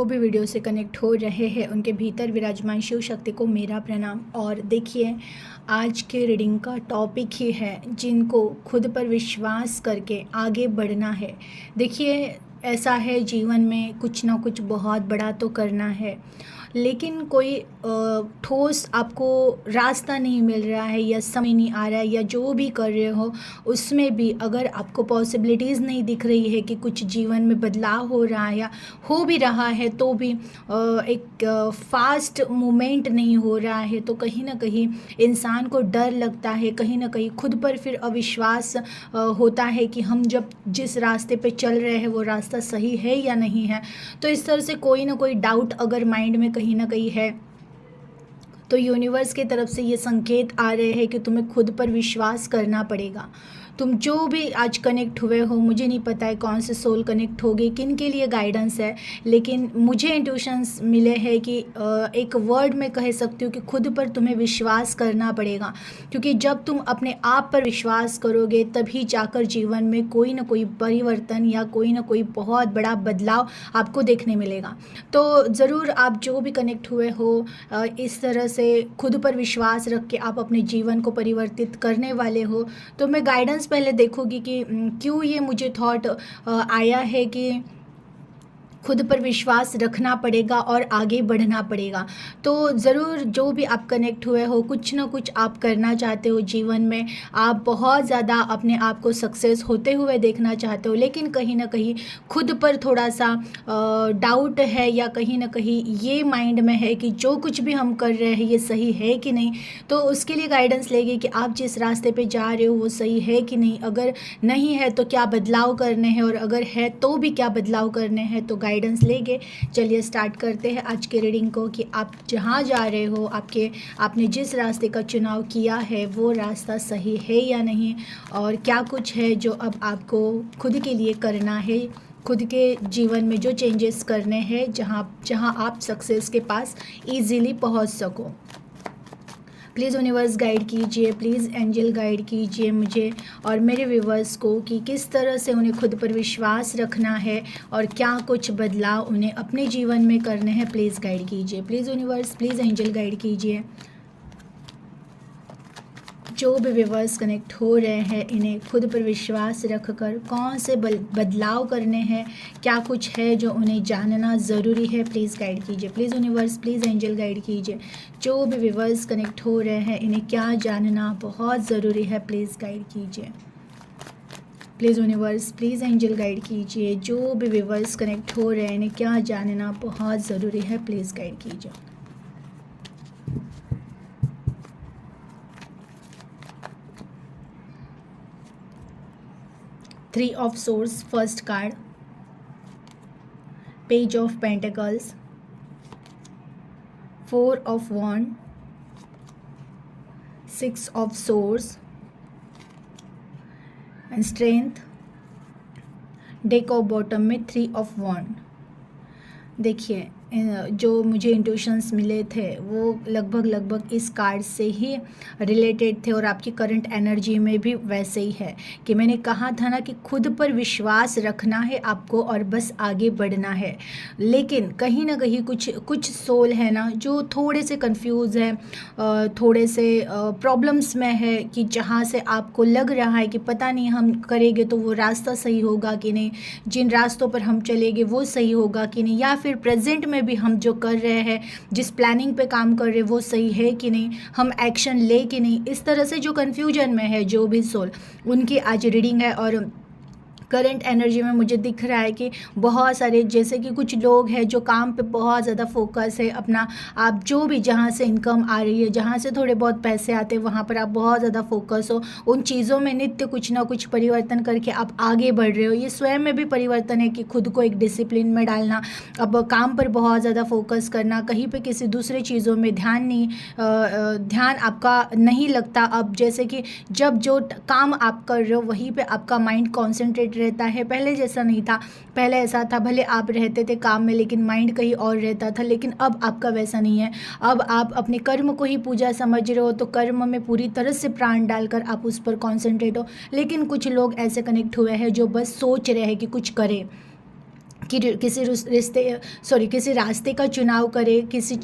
वो भी वीडियो से कनेक्ट हो रहे हैं उनके भीतर विराजमान शिव शक्ति को मेरा प्रणाम। और देखिए, आज के रीडिंग का टॉपिक ही है जिनको खुद पर विश्वास करके आगे बढ़ना है। देखिए, ऐसा है जीवन में कुछ ना कुछ बहुत बड़ा तो करना है, लेकिन कोई ठोस आपको रास्ता नहीं मिल रहा है या समय नहीं आ रहा है, या जो भी कर रहे हो उसमें भी अगर आपको पॉसिबिलिटीज़ नहीं दिख रही है कि कुछ जीवन में बदलाव हो रहा है या हो भी रहा है तो भी एक फास्ट मूवमेंट नहीं हो रहा है, तो कहीं ना कहीं इंसान को डर लगता है, कहीं ना कहीं खुद पर फिर अविश्वास होता है कि हम जब जिस रास्ते पे चल रहे हैं वो रास्ता सही है या नहीं है। तो इस तरह से कोई ना कोई डाउट अगर माइंड में कहीं ना कहीं है तो यूनिवर्स की तरफ से ये संकेत आ रहे हैं कि तुम्हें खुद पर विश्वास करना पड़ेगा। तुम जो भी आज कनेक्ट हुए हो, मुझे नहीं पता है कौन से सोल कनेक्ट हो गए, किन के लिए गाइडेंस है, लेकिन मुझे इंट्यूशंस मिले हैं कि एक वर्ड में कह सकती हूँ कि खुद पर तुम्हें विश्वास करना पड़ेगा। क्योंकि जब तुम अपने आप पर विश्वास करोगे तभी जाकर जीवन में कोई ना कोई परिवर्तन या कोई ना कोई बहुत बड़ा बदलाव आपको देखने मिलेगा। तो ज़रूर आप जो भी कनेक्ट हुए हो, इस तरह से खुद पर विश्वास रख के आप अपने जीवन को परिवर्तित करने वाले हो। तो मैं गाइडेंस पहले देखोगी कि क्यों ये मुझे थॉट आया है कि खुद पर विश्वास रखना पड़ेगा और आगे बढ़ना पड़ेगा। तो ज़रूर जो भी आप कनेक्ट हुए हो, कुछ ना कुछ आप करना चाहते हो जीवन में, आप बहुत ज़्यादा अपने आप को सक्सेस होते हुए देखना चाहते हो, लेकिन कहीं ना कहीं खुद पर थोड़ा सा डाउट है या कहीं ना कहीं ये माइंड में है कि जो कुछ भी हम कर रहे हैं ये सही है कि नहीं। तो उसके लिए गाइडेंस लेगी कि आप जिस रास्ते पे जा रहे हो वो सही है कि नहीं, अगर नहीं है तो क्या बदलाव करने हैं, और अगर है तो भी क्या बदलाव करने हैं। तो गाइडेंस लेंगे। चलिए स्टार्ट करते हैं आज के रीडिंग को कि आप जहाँ जा रहे हो, आपने जिस रास्ते का चुनाव किया है वो रास्ता सही है या नहीं, और क्या कुछ है जो अब आपको खुद के लिए करना है, खुद के जीवन में जो चेंजेस करने हैं जहाँ आप सक्सेस के पास इजीली पहुँच सको। प्लीज़ यूनिवर्स गाइड कीजिए, प्लीज़ एंजल गाइड कीजिए मुझे और मेरे व्यूवर्स को कि किस तरह से उन्हें खुद पर विश्वास रखना है और क्या कुछ बदलाव उन्हें अपने जीवन में करने हैं। प्लीज़ गाइड कीजिए, please universe, please angel guide कीजिए। जो भी व्यूवर्स कनेक्ट हो रहे हैं इन्हें खुद पर विश्वास रखकर कौन से बदलाव करने हैं, क्या कुछ है जो उन्हें जानना ज़रूरी है, प्लीज़ गाइड कीजिए। Please universe, please angel guide कीजिए। जो भी व्यूवर्स कनेक्ट हो रहे हैं इन्हें क्या जानना बहुत ज़रूरी है, प्लीज़ गाइड कीजिए। Please universe, please angel guide कीजिए। जो भी व्यूवर्स कनेक्ट हो रहे हैं इन्हें क्या जानना बहुत ज़रूरी है, प्लीज़ गाइड कीजिए। Three of Swords, first card. Page of Pentacles. Four of Wands. Six of Swords. And Strength. Deck of bottom में Three of Wands. देखिए, जो मुझे इंट्यूशंस मिले थे वो लगभग इस कार्ड से ही रिलेटेड थे और आपकी करंट एनर्जी में भी वैसे ही है कि मैंने कहा था ना कि खुद पर विश्वास रखना है आपको और बस आगे बढ़ना है। लेकिन कहीं ना कहीं कुछ सोल है ना जो थोड़े से कंफ्यूज है, थोड़े से प्रॉब्लम्स में है कि जहाँ से आपको लग रहा है कि पता नहीं हम करेंगे तो वो रास्ता सही होगा कि नहीं, जिन रास्तों पर हम चलेंगे वो सही होगा कि नहीं, या फिर प्रेजेंट में भी हम जो कर रहे हैं, जिस प्लानिंग पे काम कर रहे हैं वो सही है कि नहीं, हम एक्शन ले कि नहीं। इस तरह से जो कन्फ्यूजन में है जो भी सोल, उनकी आज रीडिंग है। और करंट एनर्जी में मुझे दिख रहा है कि बहुत सारे, जैसे कि कुछ लोग हैं जो काम पे बहुत ज़्यादा फोकस है अपना, आप जो भी जहाँ से इनकम आ रही है, जहाँ से थोड़े बहुत पैसे आते हैं वहाँ पर आप बहुत ज़्यादा फोकस हो, उन चीज़ों में नित्य कुछ ना कुछ परिवर्तन करके आप आगे बढ़ रहे हो। ये स्वयं में भी परिवर्तन है कि खुद को एक डिसिप्लिन में डालना, अब काम पर बहुत ज़्यादा फोकस करना, कहीं पर किसी दूसरे चीज़ों में ध्यान आपका नहीं लगता। अब जैसे कि जब जो काम आप कर रहे हो वहीं पर आपका माइंड कॉन्सेंट्रेट रहता है। पहले जैसा नहीं था, पहले ऐसा था भले आप रहते थे काम में लेकिन माइंड कहीं और रहता था, लेकिन अब आपका वैसा नहीं है। अब आप अपने कर्म को ही पूजा समझ रहे हो, तो कर्म में पूरी तरह से प्राण डालकर आप उस पर कॉन्सेंट्रेट हो। लेकिन कुछ लोग ऐसे कनेक्ट हुए हैं जो बस सोच रहे हैं कि कुछ करें, कि किसी रास्ते का चुनाव करें, किसी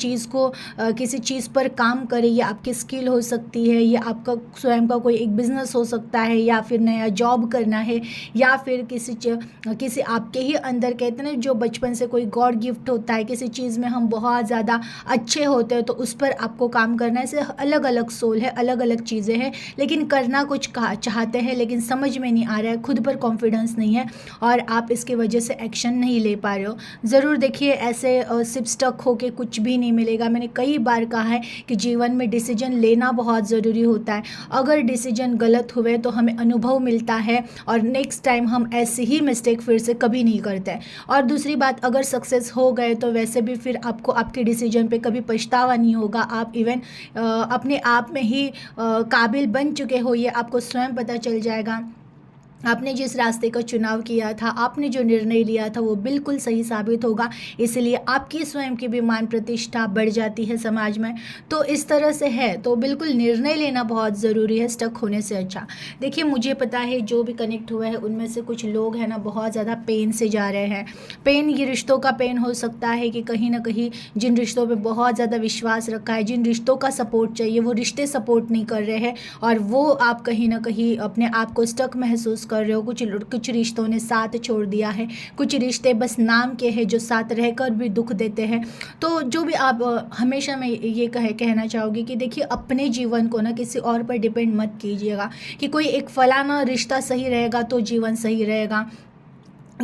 चीज़ पर काम करें। ये आपकी स्किल हो सकती है, या आपका स्वयं का कोई एक बिजनेस हो सकता है, या फिर नया जॉब करना है, या फिर किसी आपके ही अंदर, कहते हैं ना, जो बचपन से कोई गॉड गिफ्ट होता है, किसी चीज़ में हम बहुत ज़्यादा अच्छे होते हैं तो उस पर आपको काम करना है। ऐसे अलग अलग सोल है, अलग अलग चीज़ें हैं, लेकिन करना कुछ चाहते हैं, लेकिन समझ में नहीं आ रहा है, खुद पर कॉन्फिडेंस नहीं है और आप इसकी वजह से एक्शन नहीं ले पा रहे हो। ज़रूर देखिए, ऐसे सिर्फ स्टक होके कुछ भी नहीं मिलेगा। मैंने कई बार कहा है कि जीवन में डिसीजन लेना बहुत ज़रूरी होता है। अगर डिसीजन गलत हुए तो हमें अनुभव मिलता है और नेक्स्ट टाइम हम ऐसी ही मिस्टेक फिर से कभी नहीं करते हैं। और दूसरी बात, अगर सक्सेस हो गए तो वैसे भी फिर आपको आपके डिसीजन पे कभी पछतावा नहीं होगा। आप इवन अपने आप में ही काबिल बन चुके हो, ये आपको स्वयं पता चल जाएगा। आपने जिस रास्ते का चुनाव किया था, आपने जो निर्णय लिया था, वो बिल्कुल सही साबित होगा। इसलिए आपकी स्वयं की भी मान प्रतिष्ठा बढ़ जाती है समाज में। तो इस तरह से है, तो बिल्कुल निर्णय लेना बहुत ज़रूरी है स्टक होने से अच्छा। देखिए, मुझे पता है जो भी कनेक्ट हुआ है उनमें से कुछ लोग हैं ना, बहुत ज़्यादा पेन से जा रहे हैं। पेन ये रिश्तों का पेन हो सकता है कि कहीं ना कहीं जिन रिश्तों पर बहुत ज़्यादा विश्वास रखा है, जिन रिश्तों का सपोर्ट चाहिए, वो रिश्ते सपोर्ट नहीं कर रहे हैं और वो आप कहीं ना कहीं अपने आप को स्टक महसूस कर रहे हो। कुछ रिश्तों ने साथ छोड़ दिया है, कुछ रिश्ते बस नाम के हैं जो साथ रहकर भी दुख देते हैं। तो जो भी आप हमेशा मैं ये कहना चाहूँगी कि देखिए, अपने जीवन को ना किसी और पर डिपेंड मत कीजिएगा कि कोई एक फलाना रिश्ता सही रहेगा तो जीवन सही रहेगा।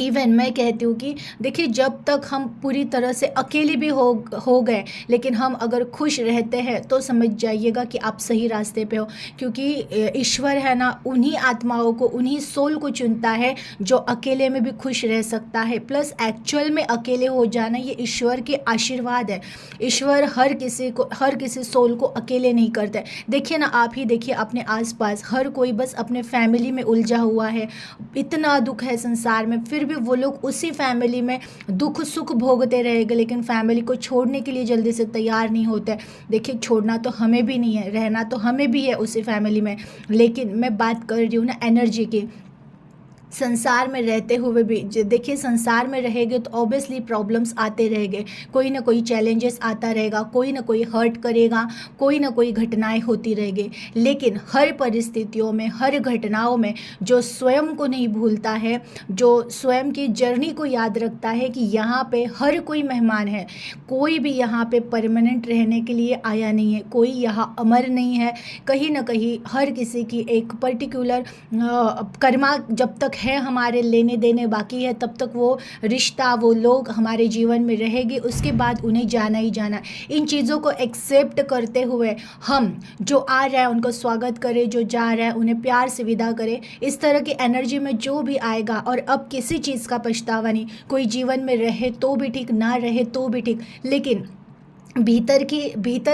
इवन मैं कहती हूँ कि देखिए, जब तक हम पूरी तरह से अकेले भी हो गए, लेकिन हम अगर खुश रहते हैं तो समझ जाइएगा कि आप सही रास्ते पे हो। क्योंकि ईश्वर है ना, उन्हीं आत्माओं को, उन्हीं सोल को चुनता है जो अकेले में भी खुश रह सकता है। प्लस एक्चुअल में अकेले हो जाना ये ईश्वर के आशीर्वाद है। ईश्वर हर किसी सोल को अकेले नहीं करते। देखिए ना, आप ही देखिए अपने आसपास, हर कोई बस अपने फैमिली में उलझा हुआ है। इतना दुख है संसार में, फिर भी वो लोग उसी फैमिली में दुख सुख भोगते रहेंगे, लेकिन फैमिली को छोड़ने के लिए जल्दी से तैयार नहीं होते। देखिए, छोड़ना तो हमें भी नहीं है, रहना तो हमें भी है उसी फैमिली में, लेकिन मैं बात कर रही हूँ ना एनर्जी की। संसार में रहते हुए भी देखिए, संसार में रहेंगे तो ऑब्वियसली प्रॉब्लम्स आते रहेंगे, कोई ना कोई चैलेंजेस आता रहेगा, कोई ना कोई हर्ट करेगा, कोई ना कोई घटनाएं होती रहेगी। लेकिन हर परिस्थितियों में, हर घटनाओं में जो स्वयं को नहीं भूलता है, जो स्वयं की जर्नी को याद रखता है कि यहाँ पे हर कोई मेहमान है, कोई भी यहाँ पे परमानेंट रहने के लिए आया नहीं है, कोई यहाँ अमर नहीं है। कहीं ना कहीं हर किसी की एक पर्टिकुलर कर्मा जब तक है, हमारे लेने देने बाकी है, तब तक वो रिश्ता, वो लोग हमारे जीवन में रहेगी, उसके बाद उन्हें जाना ही जाना। इन चीज़ों को एक्सेप्ट करते हुए हम जो आ रहा है उनको स्वागत करें, जो जा रहा है उन्हें प्यार से विदा करें। इस तरह की एनर्जी में जो भी आएगा, और अब किसी चीज़ का पछतावा नहीं। कोई जीवन में रहे तो भी ठीक, ना रहे तो भी ठीक, लेकिन भीतर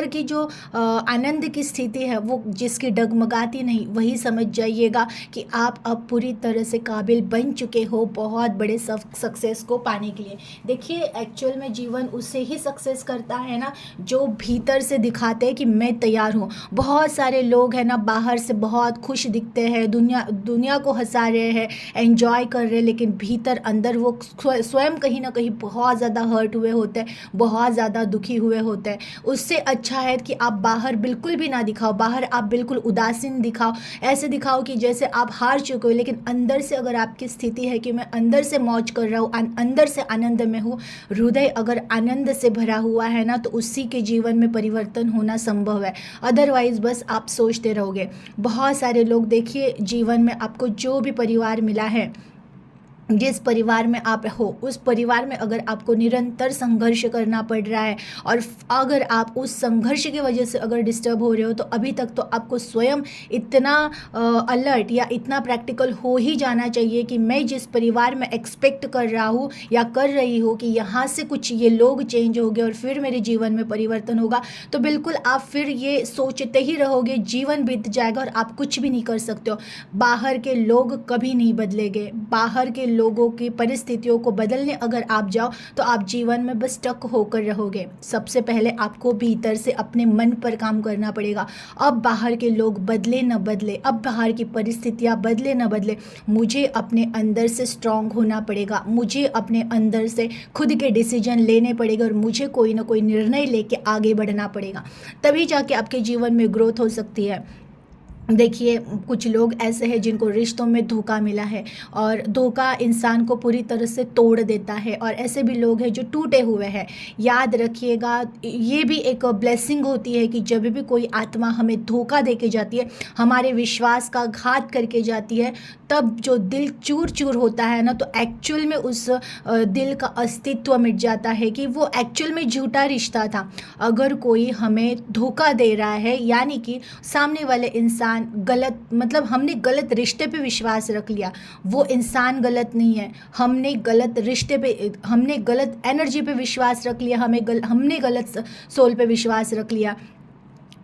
की जो आनंद की स्थिति है, वो जिसकी डगमगाती नहीं, वही समझ जाइएगा कि आप अब पूरी तरह से काबिल बन चुके हो बहुत बड़े सक्सेस को पाने के लिए। देखिए, एक्चुअल में जीवन उससे ही सक्सेस करता है ना जो भीतर से दिखाते हैं कि मैं तैयार हूँ। बहुत सारे लोग हैं ना, बाहर से बहुत खुश दिखते हैं, दुनिया को हंसा रहे हैं, एंजॉय कर रहे हैं, लेकिन भीतर अंदर वो स्वयं कहीं ना कहीं बहुत ज़्यादा हर्ट हुए होते हैं, बहुत ज़्यादा दुखी हुए होता है। उससे अच्छा है कि आप बाहर बिल्कुल भी ना दिखाओ, बाहर आप बिल्कुल उदासीन दिखाओ, ऐसे दिखाओ कि जैसे आप हार चुके हो, लेकिन अंदर से अगर आपकी स्थिति है कि मैं अंदर से मौज कर रहा हूँ, अंदर से आनंद में हूँ, हृदय अगर आनंद से भरा हुआ है ना, तो उसी के जीवन में परिवर्तन होना संभव है। अदरवाइज बस आप सोचते रहोगे। बहुत सारे लोग देखिए, जीवन में आपको जो भी परिवार मिला है, जिस परिवार में आप हो, उस परिवार में अगर आपको निरंतर संघर्ष करना पड़ रहा है, और अगर आप उस संघर्ष की वजह से अगर डिस्टर्ब हो रहे हो, तो अभी तक तो आपको स्वयं इतना अलर्ट या इतना प्रैक्टिकल हो ही जाना चाहिए कि मैं जिस परिवार में एक्सपेक्ट कर रहा हूँ या कर रही हूँ कि यहाँ से कुछ ये लोग चेंज हो गए और फिर मेरे जीवन में परिवर्तन होगा, तो बिल्कुल आप फिर ये सोचते ही रहोगे, जीवन बीत जाएगा और आप कुछ भी नहीं कर सकते हो। बाहर के लोग कभी नहीं बदलेंगे, बाहर के लोगों की परिस्थितियों को बदलने अगर आप जाओ तो आप जीवन में बस स्टक होकर रहोगे। सबसे पहले आपको भीतर से अपने मन पर काम करना पड़ेगा। अब बाहर के लोग बदले न बदले, अब बाहर की परिस्थितियाँ बदले न बदले, मुझे अपने अंदर से स्ट्रांग होना पड़ेगा, मुझे अपने अंदर से खुद के डिसीजन लेने पड़ेगा और मुझे कोई ना कोई निर्णय लेके आगे बढ़ना पड़ेगा। तभी जाके आपके जीवन में ग्रोथ हो सकती है। देखिए, कुछ लोग ऐसे हैं जिनको रिश्तों में धोखा मिला है और धोखा इंसान को पूरी तरह से तोड़ देता है, और ऐसे भी लोग हैं जो टूटे हुए हैं। याद रखिएगा, ये भी एक ब्लेसिंग होती है कि जब भी कोई आत्मा हमें धोखा दे के जाती है, हमारे विश्वास का घात करके जाती है, तब जो दिल चूर चूर होता है ना, तो एक्चुअल में उस दिल का अस्तित्व मिट जाता है कि वो एक्चुअल में झूठा रिश्ता था। अगर कोई हमें धोखा दे रहा है, यानी कि सामने वाले इंसान गलत, मतलब हमने गलत रिश्ते पे विश्वास रख लिया। वो इंसान गलत नहीं है, हमने गलत रिश्ते पे, हमने गलत एनर्जी पे विश्वास रख लिया, हमने गलत सोल पे विश्वास रख लिया।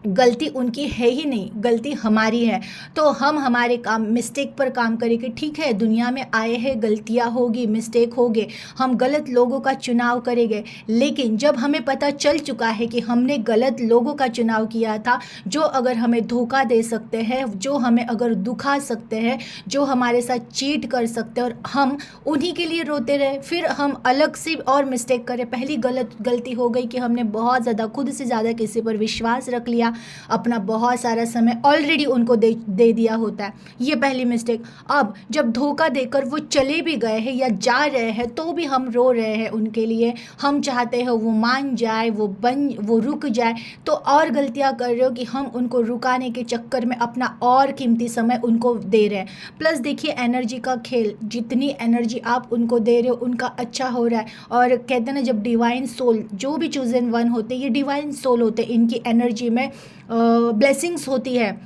गलती उनकी है ही नहीं, गलती हमारी है। तो हम हमारे काम, मिस्टेक पर काम करेंगे। ठीक है, दुनिया में आए हैं, गलतियां होगी, मिस्टेक होगे, हम गलत लोगों का चुनाव करेंगे, लेकिन जब हमें पता चल चुका है कि हमने गलत लोगों का चुनाव किया था, जो अगर हमें धोखा दे सकते हैं, जो हमें अगर दुखा सकते हैं, जो हमारे साथ चीट कर सकते हैं, और हम उन्हीं के लिए रोते रहे, फिर हम अलग से और मिस्टेक करें। पहली गलती हो गई कि हमने बहुत ज़्यादा, खुद से ज़्यादा किसी पर विश्वास रख लिया, अपना बहुत सारा समय ऑलरेडी उनको दे दिया होता है। ये पहली मिस्टेक। अब जब धोखा देकर वो चले भी गए हैं या जा रहे हैं, तो भी हम रो रहे हैं उनके लिए, हम चाहते हैं वो मान जाए, वो रुक जाए। तो और गलतियां कर रहे हो कि हम उनको रुकाने के चक्कर में अपना और कीमती समय उनको दे रहे हैं। प्लस देखिए, एनर्जी का खेल, जितनी एनर्जी आप उनको दे रहे हो उनका अच्छा हो रहा है। और कहते हैं ना, जब डिवाइन सोल, जो भी चूजन वन होते हैं, ये डिवाइन सोल होते हैं, इनकी एनर्जी में ब्लेसिंग्स होती है।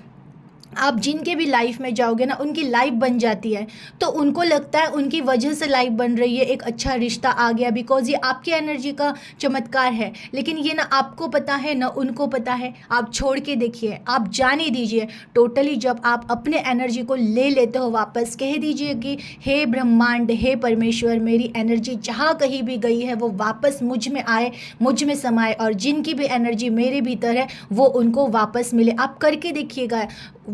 आप जिनके भी लाइफ में जाओगे ना, उनकी लाइफ बन जाती है, तो उनको लगता है उनकी वजह से लाइफ बन रही है, एक अच्छा रिश्ता आ गया, बिकॉज ये आपकी एनर्जी का चमत्कार है। लेकिन ये ना आपको पता है ना उनको पता है। आप छोड़ के देखिए, आप जाने दीजिए टोटली। जब आप अपने एनर्जी को ले लेते हो वापस, कह दीजिए कि हे ब्रह्मांड, हे परमेश्वर, मेरी एनर्जी जहाँ कहीं भी गई है वो वापस मुझ में आए, मुझ में समाए, और जिनकी भी एनर्जी मेरे भीतर है वो उनको वापस मिले। आप करके देखिएगा,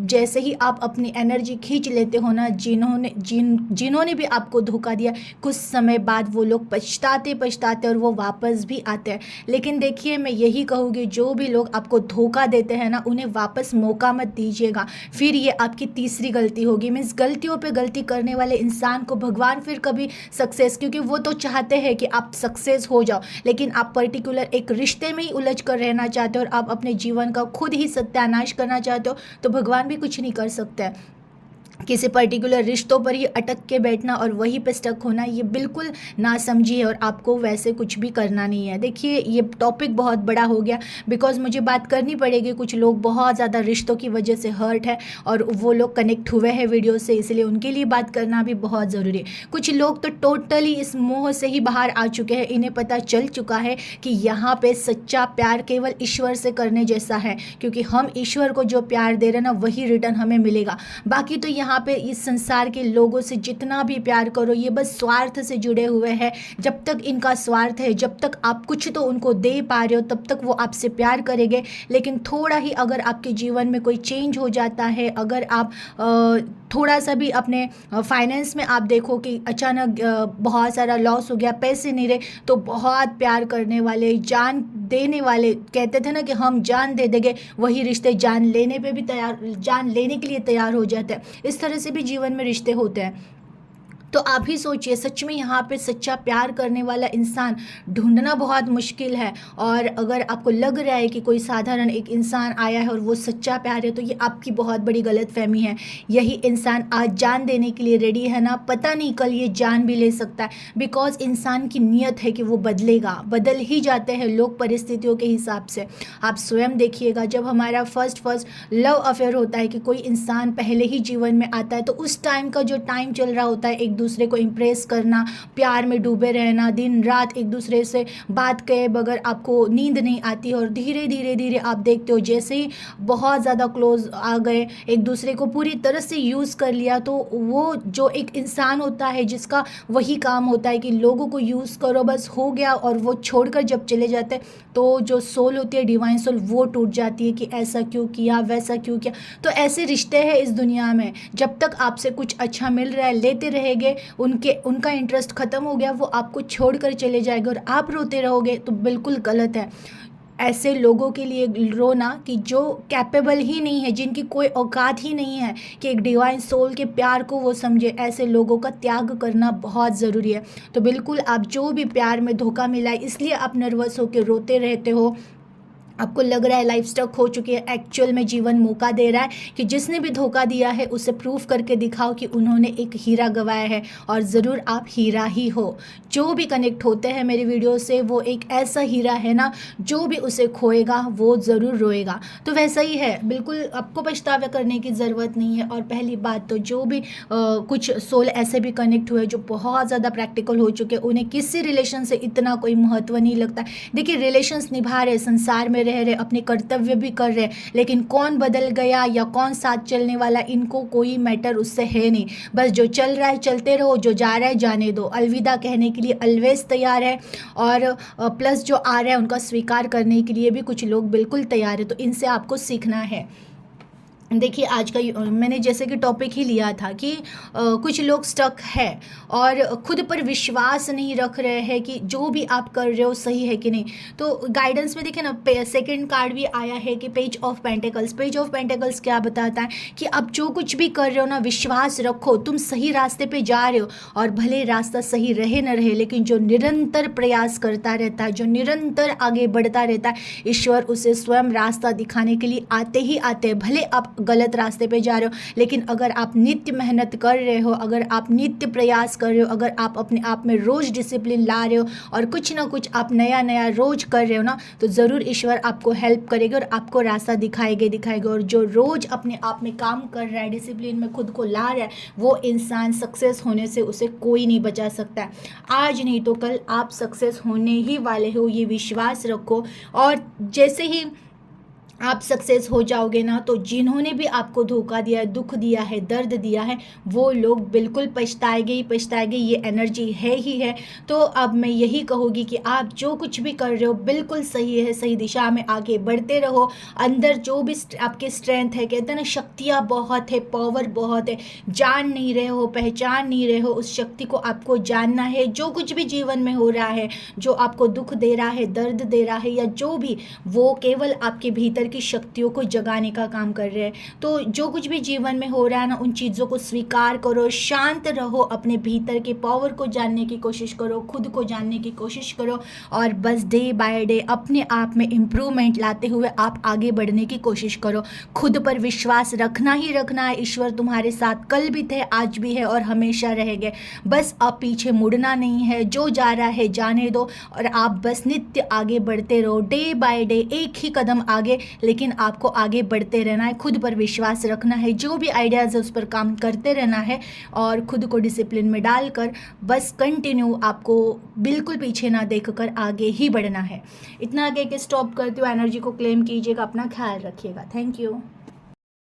जैसे ही आप अपनी एनर्जी खींच लेते हो ना, जिन्होंने भी आपको धोखा दिया, कुछ समय बाद वो लोग पछताते और वो वापस भी आते हैं। लेकिन देखिए, मैं यही कहूँगी, जो भी लोग आपको धोखा देते हैं ना, उन्हें वापस मौका मत दीजिएगा। फिर ये आपकी तीसरी गलती होगी। मीन्स गलतियों पे गलती करने वाले इंसान को भगवान फिर कभी सक्सेस, क्योंकि वो तो चाहते हैं कि आप सक्सेस हो जाओ, लेकिन आप पर्टिकुलर एक रिश्ते में ही उलझ कर रहना चाहते हो और आप अपने जीवन का खुद ही सत्यानाश करना चाहते हो, तो भगवान भी कुछ नहीं कर सकता है। किसी पर्टिकुलर रिश्तों पर ही अटक के बैठना और वहीं पे स्टक होना, ये बिल्कुल नासमझी है, और आपको वैसे कुछ भी करना नहीं है। देखिए, ये टॉपिक बहुत बड़ा हो गया, बिकॉज मुझे बात करनी पड़ेगी। कुछ लोग बहुत ज़्यादा रिश्तों की वजह से हर्ट है और वो लोग कनेक्ट हुए हैं वीडियो से, इसलिए उनके लिए बात करना भी बहुत ज़रूरी है। कुछ लोग तो टोटली इस मोह से ही बाहर आ चुके हैं, इन्हें पता चल चुका है कि यहाँ पे सच्चा प्यार केवल ईश्वर से करने जैसा है, क्योंकि हम ईश्वर को जो प्यार दे रहे हैं ना, वही रिटर्न हमें मिलेगा। बाकी तो यहाँ पे इस संसार के लोगों से जितना भी प्यार करो, ये बस स्वार्थ से जुड़े हुए हैं। जब तक इनका स्वार्थ है, जब तक आप कुछ तो उनको दे पा रहे हो, तब तक वो आपसे प्यार करेंगे। लेकिन थोड़ा ही अगर आपके जीवन में कोई चेंज हो जाता है, अगर आप थोड़ा सा भी अपने फाइनेंस में आप देखो कि अचानक बहुत सारा लॉस हो गया, पैसे नहीं रहे, तो बहुत प्यार करने वाले, जान देने वाले, कहते थे ना कि हम जान दे देंगे, वही रिश्ते जान लेने पे भी तैयार, जान लेने के लिए तैयार हो जाते हैं। इस तरह से भी जीवन में रिश्ते होते हैं। तो आप ही सोचिए, सच में यहाँ पे सच्चा प्यार करने वाला इंसान ढूंढना बहुत मुश्किल है। और अगर आपको लग रहा है कि कोई साधारण एक इंसान आया है और वो सच्चा प्यार है, तो ये आपकी बहुत बड़ी गलतफहमी है। यही इंसान आज जान देने के लिए रेडी है ना, पता नहीं कल ये जान भी ले सकता है, बिकॉज इंसान की नीयत है कि वो बदलेगा, बदल ही जाते हैं लोग परिस्थितियों के हिसाब से। आप स्वयं देखिएगा, जब हमारा फर्स्ट लव अफेयर होता है कि कोई इंसान पहले ही जीवन में आता है, तो उस टाइम का जो टाइम चल रहा होता है एक दूसरे को इम्प्रेस करना, प्यार में डूबे रहना, दिन रात एक दूसरे से बात किए बगैर आपको नींद नहीं आती, और धीरे धीरे धीरे आप देखते हो जैसे ही बहुत ज़्यादा क्लोज आ गए, एक दूसरे को पूरी तरह से यूज़ कर लिया, तो वो जो एक इंसान होता है जिसका वही काम होता है कि लोगों को यूज़ करो, बस हो गया, और वो छोड़कर जब चले जाते हैं तो जो सोल होती है, डिवाइन सोल, वो टूट जाती है कि ऐसा क्यों किया, वैसा क्यों किया। तो ऐसे रिश्ते हैं इस दुनिया में, जब तक आपसे कुछ अच्छा मिल रहा है लेते रहेंगे, उनका इंटरेस्ट ख़त्म हो गया, वो आपको छोड़कर चले जाएंगे और आप रोते रहोगे, तो बिल्कुल गलत है। ऐसे लोगों के लिए रोना कि जो कैपेबल ही नहीं है, जिनकी कोई औकात ही नहीं है कि एक डिवाइन सोल के प्यार को वो समझे, ऐसे लोगों का त्याग करना बहुत ज़रूरी है। तो बिल्कुल आप जो भी प्यार में धोखा मिला है इसलिए आप नर्वस होकर रोते रहते हो, आपको लग रहा है लाइफ स्टक हो चुकी है, एक्चुअल में जीवन मौका दे रहा है कि जिसने भी धोखा दिया है उसे प्रूफ करके दिखाओ कि उन्होंने एक हीरा गंवाया है, और ज़रूर आप हीरा ही हो। जो भी कनेक्ट होते हैं मेरी वीडियो से वो एक ऐसा हीरा है ना, जो भी उसे खोएगा वो ज़रूर रोएगा। तो वैसा ही है, बिल्कुल आपको पछतावा करने की ज़रूरत नहीं है। और पहली बात तो जो भी कुछ सोल ऐसे भी कनेक्ट हुए जो बहुत ज़्यादा प्रैक्टिकल हो चुके, उन्हें किसी रिलेशन से इतना कोई महत्व नहीं लगता। देखिए, रिलेशंस निभा रहे, संसार में रह रहे, अपने कर्तव्य भी कर रहे, लेकिन कौन बदल गया या कौन साथ चलने वाला, इनको कोई मैटर उससे है नहीं। बस जो चल रहा है चलते रहो, जो जा रहा है जाने दो, अलविदा कहने के लिए ऑलवेज तैयार है, और प्लस जो आ रहा है उनका स्वीकार करने के लिए भी कुछ लोग बिल्कुल तैयार है। तो इनसे आपको सीखना है। देखिए, आज का मैंने जैसे कि टॉपिक ही लिया था कि कुछ लोग स्टक है और खुद पर विश्वास नहीं रख रहे हैं कि जो भी आप कर रहे हो सही है कि नहीं। तो गाइडेंस में देखिए ना, सेकंड कार्ड भी आया है कि page of pentacles. Page of pentacles क्या बताता है कि आप जो कुछ भी कर रहे हो ना, विश्वास रखो, तुम सही रास्ते पे जा रहे हो, और भले रास्ता सही रहे न रहे, लेकिन जो निरंतर प्रयास करता रहता है, जो निरंतर आगे बढ़ता रहता है, ईश्वर उसे स्वयं रास्ता दिखाने के लिए आते ही आते हैं। भले आप गलत रास्ते पे जा रहे हो, लेकिन अगर आप नित्य मेहनत कर रहे हो, अगर आप नित्य प्रयास कर रहे हो, अगर आप अपने आप में रोज़ डिसिप्लिन ला रहे हो और कुछ ना कुछ आप नया नया रोज़ कर रहे हो ना, तो ज़रूर ईश्वर आपको हेल्प करेगा और आपको रास्ता दिखाएगा। और जो रोज़ अपने आप में काम कर रहा है, डिसिप्लिन में खुद को ला रहा है, वो इंसान सक्सेस होने से उसे कोई नहीं बचा सकता है। आज नहीं तो कल आप सक्सेस होने ही वाले हो, ये विश्वास रखो। और जैसे ही आप सक्सेस हो जाओगे ना, तो जिन्होंने भी आपको धोखा दिया है, दुख दिया है, दर्द दिया है, वो लोग बिल्कुल पछताएंगे ही पछताएंगे। ये एनर्जी है ही है। तो अब मैं यही कहूँगी कि आप जो कुछ भी कर रहे हो बिल्कुल सही है, सही दिशा में आगे बढ़ते रहो। अंदर जो भी आपके स्ट्रेंथ है, कहते हैं ना, शक्तियाँ बहुत है, पावर बहुत है, जान नहीं रहे हो, पहचान नहीं रहे हो, उस शक्ति को आपको जानना है। जो कुछ भी जीवन में हो रहा है, जो आपको दुख दे रहा है, दर्द दे रहा है, या जो भी, वो केवल आपके भीतर की शक्तियों को जगाने का काम कर रहे हैं। तो जो कुछ भी जीवन में हो रहा है ना, उन चीज़ों को स्वीकार करो, शांत रहो, अपने भीतर के पावर को जानने की कोशिश करो, खुद को जानने की कोशिश करो, और बस डे बाय डे अपने आप में इम्प्रूवमेंट लाते हुए आप आगे बढ़ने की कोशिश करो। खुद पर विश्वास रखना ही रखना है। ईश्वर तुम्हारे साथ कल भी थे, आज भी है और हमेशा रहेंगे। बस अब पीछे मुड़ना नहीं है, जो जा रहा है जाने दो, और आप बस नित्य आगे बढ़ते रहो, डे बाय डे एक ही कदम आगे, लेकिन आपको आगे बढ़ते रहना है, खुद पर विश्वास रखना है, जो भी आइडियाज़ है उस पर काम करते रहना है, और खुद को डिसिप्लिन में डालकर बस कंटिन्यू आपको बिल्कुल पीछे ना देखकर आगे ही बढ़ना है। इतना आगे के स्टॉप करते हुए एनर्जी को क्लेम कीजिएगा, अपना ख्याल रखिएगा। Thank you.